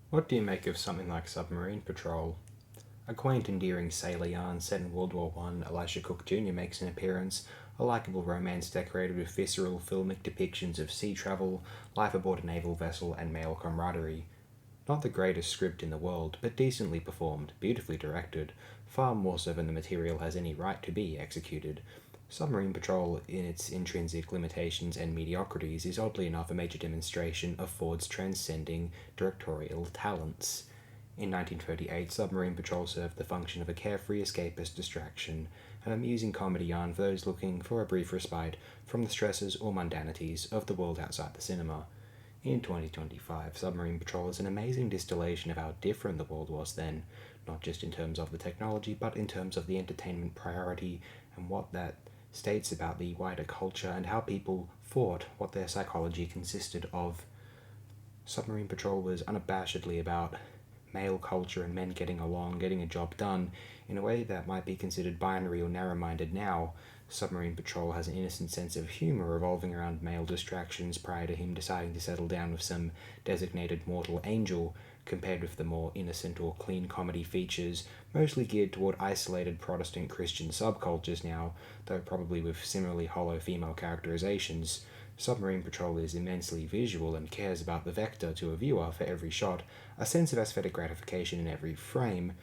What do you make of something like Submarine Patrol? A quaint, endearing sailor yarn set in World War One, Elisha Cook Jr. makes an appearance, a likeable romance decorated with visceral filmic depictions of sea travel, life aboard a naval vessel, and male camaraderie. Not the greatest script in the world, but decently performed, beautifully directed, far more so than the material has any right to be executed. Submarine Patrol, in its intrinsic limitations and mediocrities, is oddly enough a major demonstration of Ford's transcending directorial talents. In 1938, Submarine Patrol served the function of a carefree escapist distraction, an amusing comedy yarn for those looking for a brief respite from the stresses or mundanities of the world outside the cinema. In 2025, Submarine Patrol is an amazing distillation of how different the world was then, not just in terms of the technology, but in terms of the entertainment priority and what that states about the wider culture and how people thought what their psychology consisted of. Submarine Patrol was unabashedly about male culture and men getting along, getting a job done, in a way that might be considered binary or narrow minded now. Submarine Patrol has an innocent sense of humour revolving around male distractions prior to him deciding to settle down with some designated mortal angel, compared with the more innocent or clean comedy features, mostly geared toward isolated Protestant Christian subcultures now, though probably with similarly hollow female characterizations. Submarine Patrol is immensely visual and cares about the vector to a viewer for every shot, a sense of aesthetic gratification in every frame.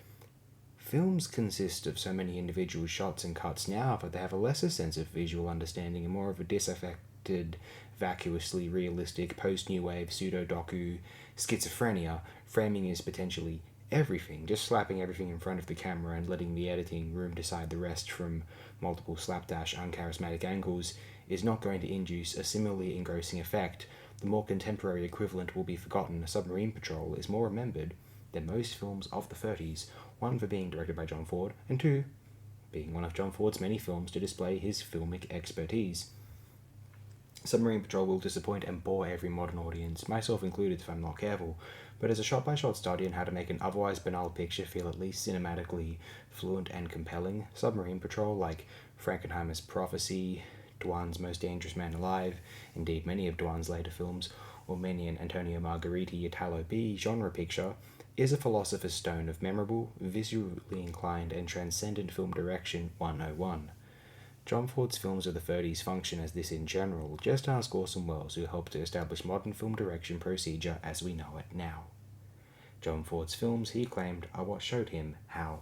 Films consist of so many individual shots and cuts now, but they have a lesser sense of visual understanding and more of a disaffected, vacuously realistic post-new wave pseudo-docu schizophrenia. Framing is potentially everything, just slapping everything in front of the camera and letting the editing room decide the rest from multiple slapdash uncharismatic angles is not going to induce a similarly engrossing effect. The more contemporary equivalent will be forgotten. Submarine Patrol is more remembered than most films of the 30s, one for being directed by John Ford, and two, being one of John Ford's many films to display his filmic expertise. Submarine Patrol will disappoint and bore every modern audience, myself included if I'm not careful, but as a shot-by-shot study on how to make an otherwise banal picture feel at least cinematically fluent and compelling, Submarine Patrol, like Frankenheimer's Prophecy, Dwan's Most Dangerous Man Alive, indeed many of Dwan's later films, or many an Antonio Margheriti Italo B genre picture, is a philosopher's stone of memorable, visually inclined, and transcendent film direction 101. John Ford's films of the 30s function as this in general, just ask Orson Welles, who helped to establish modern film direction procedure as we know it now. John Ford's films, he claimed, are what showed him how